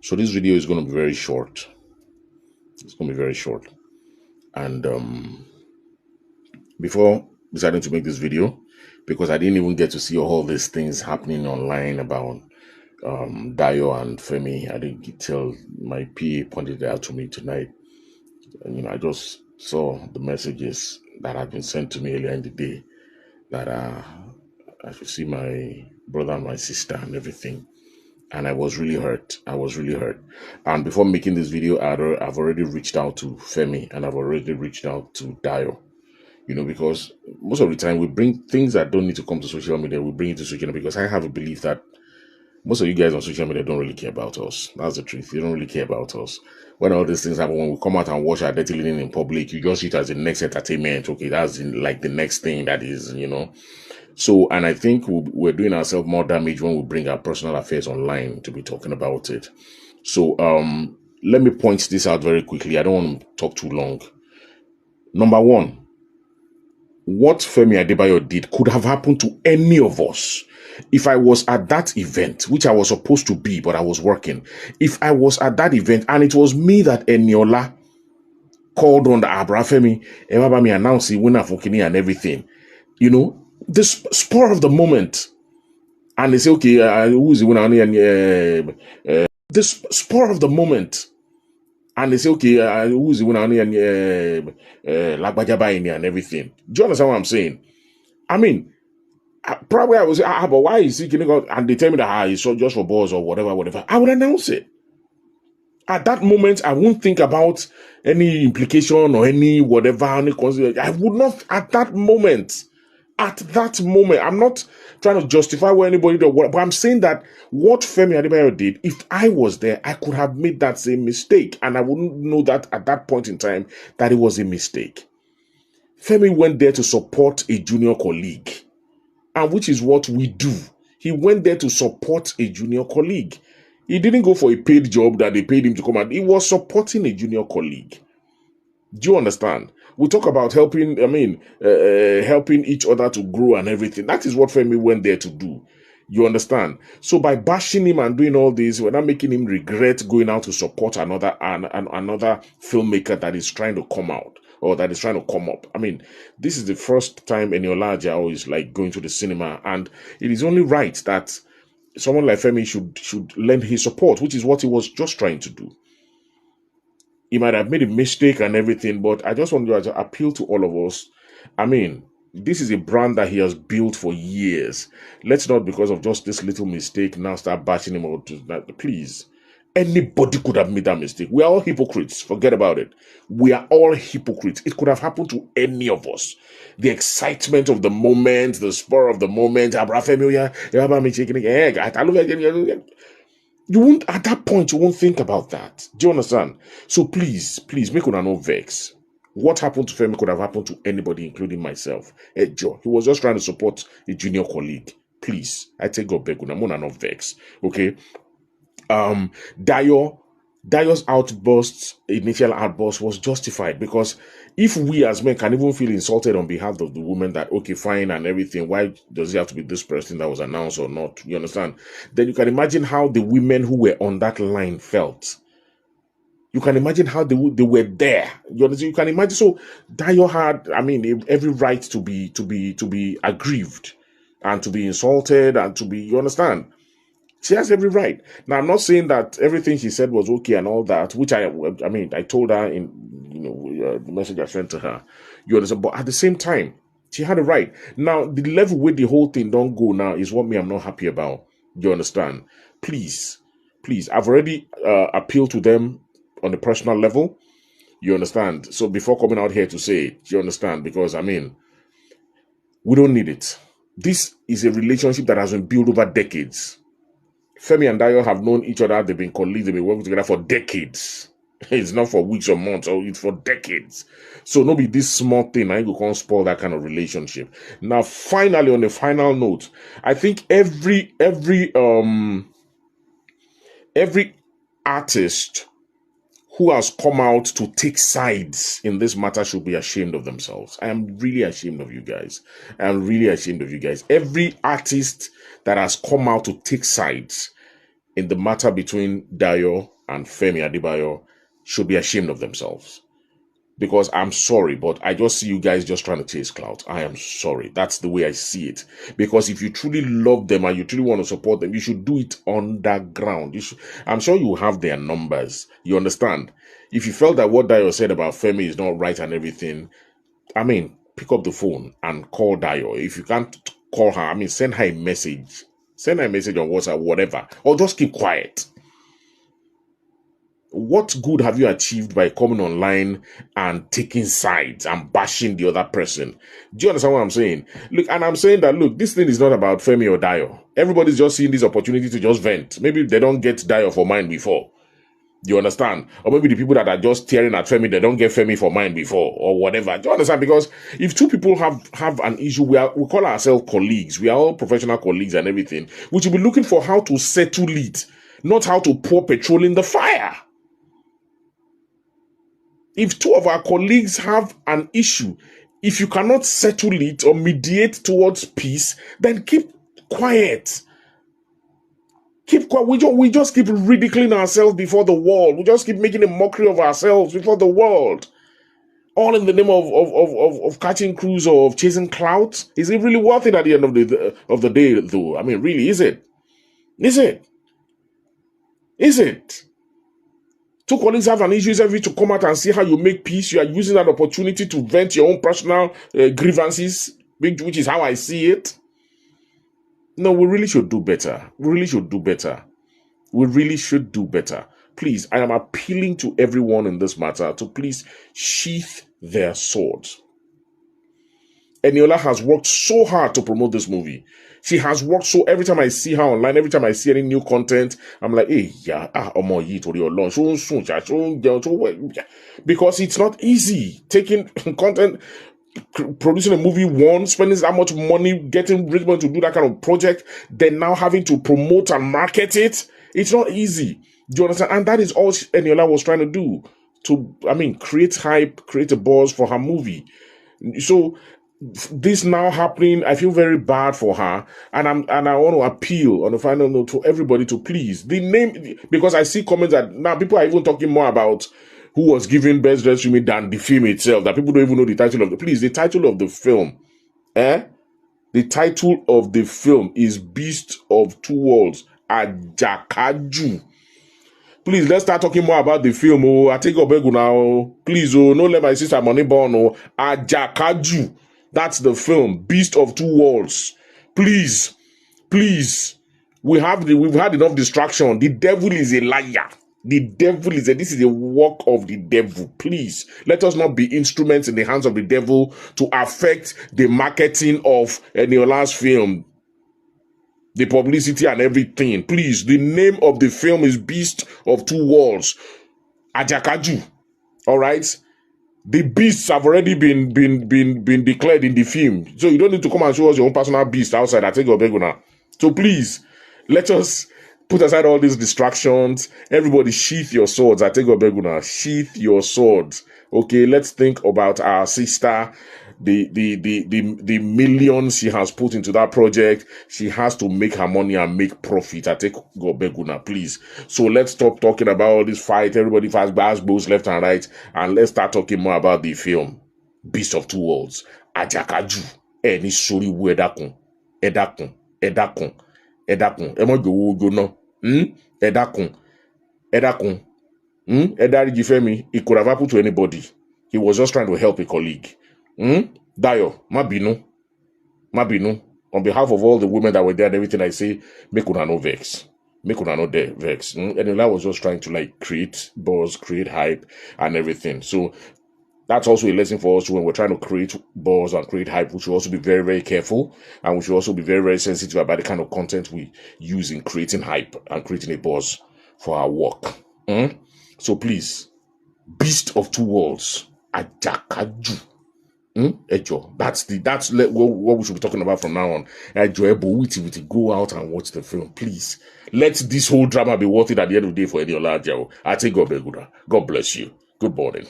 So this video is going to be very short. It's going to be very short. And before deciding to make this video, because I didn't even get to see all these things happening online about Dayo and Femi, I didn't get till my PA pointed it out to me tonight. And, I just saw the messages that had been sent to me earlier in the day that I should see my brother and my sister and everything. And I was really hurt. I was really hurt. And before making this video, I've already reached out to Femi and I've already reached out to Dayo. Because most of the time we bring things that don't need to come to social media, we bring it to social media because I have a belief that most of you guys on social media don't really care about us. That's the truth. You don't really care about us. When all these things happen, when we come out and watch our dirty linen in public, you just see it as the next entertainment. Okay, that's like the next thing that is, So, and I think we're doing ourselves more damage when we bring our personal affairs online to be talking about it. So, let me point this out very quickly. I don't want to talk too long. Number one, what Femi Adebayo did could have happened to any of us. If I was at that event, which I was supposed to be, but I was working, if I was at that event and it was me that Eniola called on the Abrafemi, Ewabami announcing winner for Kini and everything, the spur of the moment, and they say, okay, who's the winner? And this spur of the moment, and they say, okay, who's the winner? And Lagbajabaini and everything. Do you understand what I'm saying? I mean, probably I was, but why is he getting out? And they tell me that it's just for balls or whatever. I would announce it. At that moment, I won't think about any implication or any whatever, any consideration. I would not at that moment. At that moment, I'm not trying to justify what anybody did, but I'm saying that what Femi Adebayo did, if I was there, I could have made that same mistake. And I wouldn't know that at that point in time that it was a mistake. Femi went there to support a junior colleague, and which is what we do. He went there to support a junior colleague. He didn't go for a paid job that they paid him to come out. He was supporting a junior colleague. Do you understand? We talk about helping, helping each other to grow and everything. That is what Femi went there to do. You understand? So by bashing him and doing all this, we're not making him regret going out to support another filmmaker that is trying to come out or that is trying to come up. I mean, this is the first time Eniola Ajao is like going to the cinema, and it is only right that someone like Femi should lend his support, which is what he was just trying to do. He might have made a mistake and everything, but I just want to appeal to all of us. I mean, this is a brand that he has built for years. Let's not, because of just this little mistake, now start bashing him out. Please. Anybody could have made that mistake. We are all hypocrites. Forget about it. We are all hypocrites. It could have happened to any of us. The excitement of the moment, the spur of the moment. You won't, at that point, you won't think about that. Do you understand? So please, make una no vex. What happened to Femi could have happened to anybody, including myself. Joe, he was just trying to support a junior colleague. Please, I take God back. Una no vex. Okay? Dayo's initial outburst was justified, because if we as men can even feel insulted on behalf of the woman that, okay, fine and everything, why does it have to be this person that was announced or not? You understand? Then you can imagine how the women who were on that line felt. You can imagine how they were there. You understand? You can imagine. So Dayo had, every right to be aggrieved and to be insulted and to be, you understand? She has every right. Now, I'm not saying that everything she said was okay and all that, which I told her in, the message I sent to her. You understand? But at the same time, she had a right. Now, the level where the whole thing don't go now is what I'm not happy about. You understand? Please, I've already appealed to them on a personal level. You understand? So before coming out here to say it, you understand? Because, we don't need it. This is a relationship that has been built over decades. Femi and Dayo have known each other. They've been colleagues. They've been working together for decades. It's not for weeks or months, or it's for decades. So no be this small thing. I you can't spoil that kind of relationship. Now, finally, on the final note, I think every artist who has come out to take sides in this matter should be ashamed of themselves. I am really ashamed of you guys. Every artist that has come out to take sides in the matter between Dayo and Femi Adebayo should be ashamed of themselves. Because I'm sorry, but I just see you guys just trying to chase clout. I am sorry. That's the way I see it. Because if you truly love them and you truly want to support them, you should do it underground. I'm sure you have their numbers. You understand? If you felt that what Dayo said about Femi is not right and everything, I mean, pick up the phone and call Dayo. If you can't call her, I mean, send her a message. Send her a message on WhatsApp, whatever. Or just keep quiet. What good have you achieved by coming online and taking sides and bashing the other person? Do you understand what I'm saying? Look, and I'm saying that, look, this thing is not about Femi or Dayo. Everybody's just seeing this opportunity to just vent. Maybe they don't get Dayo for mine before. Do you understand? Or maybe the people that are just tearing at Femi, they don't get Femi for mine before, or whatever. Do you understand? Because if two people have an issue, we call ourselves colleagues. We are all professional colleagues and everything. We should be looking for how to settle it, not how to pour petrol in the fire. If two of our colleagues have an issue, if you cannot settle it or mediate towards peace, then keep quiet. Keep quiet. We just keep ridiculing ourselves before the world. We just keep making a mockery of ourselves before the world. All in the name of catching crews or of chasing clout. Is it really worth it at the end of the day, though? I mean, really, is it? Is it? Is it? Two colleagues have an issue every to come out and see how you make peace. You are using that opportunity to vent your own personal grievances, which is how I see it. No, we really should do better. We really should do better. We really should do better. Please, I am appealing to everyone in this matter to please sheath their swords. Eniola has worked so hard to promote this movie. She has worked so, every time I see her online, every time I see any new content, I'm like, hey, yeah, because it's not easy taking content, producing a movie once, spending that much money, getting Richmond to do that kind of project, then now having to promote and market it. It's not easy. Do you understand? And that is all Eniola was trying to do. Create hype, create a buzz for her movie. So, this now happening, I feel very bad for her, and I want to appeal on the final note to everybody to please the name, because I see comments that now people are even talking more about who was given best dressed women than the film itself, that people don't even know the title of the title of the film, the title of the film is Beast of Two Worlds, Ajakaju. Please, let's start talking more about the film. I take your beg now. Please, don't let my sister money born. Ajakaju. That's the film, Beast of Two Worlds. Please, we've had enough distraction. The devil is a liar. This is a work of the devil. Please, let us not be instruments in the hands of the devil to affect the marketing of Eniola's film, the publicity and everything. Please, the name of the film is Beast of Two Worlds, Ajakaju. All right? The beasts have already been declared in the film. So you don't need to come and show us your own personal beast outside. I take your beg now. So please, let us put aside all these distractions. Everybody sheath your swords. I take your beg now. Sheath your swords. Okay, let's think about our sister. The millions she has put into that project. She has to make her money and make profit. I take Gobeguna, please. So let's stop talking about all this fight. Everybody fast bows left and right, and let's start talking more about the film Beast of Two Worlds. Ajakaju. Any sori edakun. Emo go no. Edakun. Edariji Femi. It could have happened to anybody. He was just trying to help a colleague. Dayo, Mabinu. On behalf of all the women that were there and everything, I say, make una no vex. Make una no vex. And I was just trying to create buzz, create hype and everything. So that's also a lesson for us when we're trying to create buzz and create hype. We should also be very, very careful, and we should also be very, very sensitive about the kind of content we use in creating hype and creating a buzz for our work. So please, Beast of Two Worlds, Ajakaju. Ejo, that's what we should be talking about from now on. Ejo, go out and watch the film, please. Let this whole drama be worth it at the end of the day for Eniola Ajao. I take God bless you. Good morning.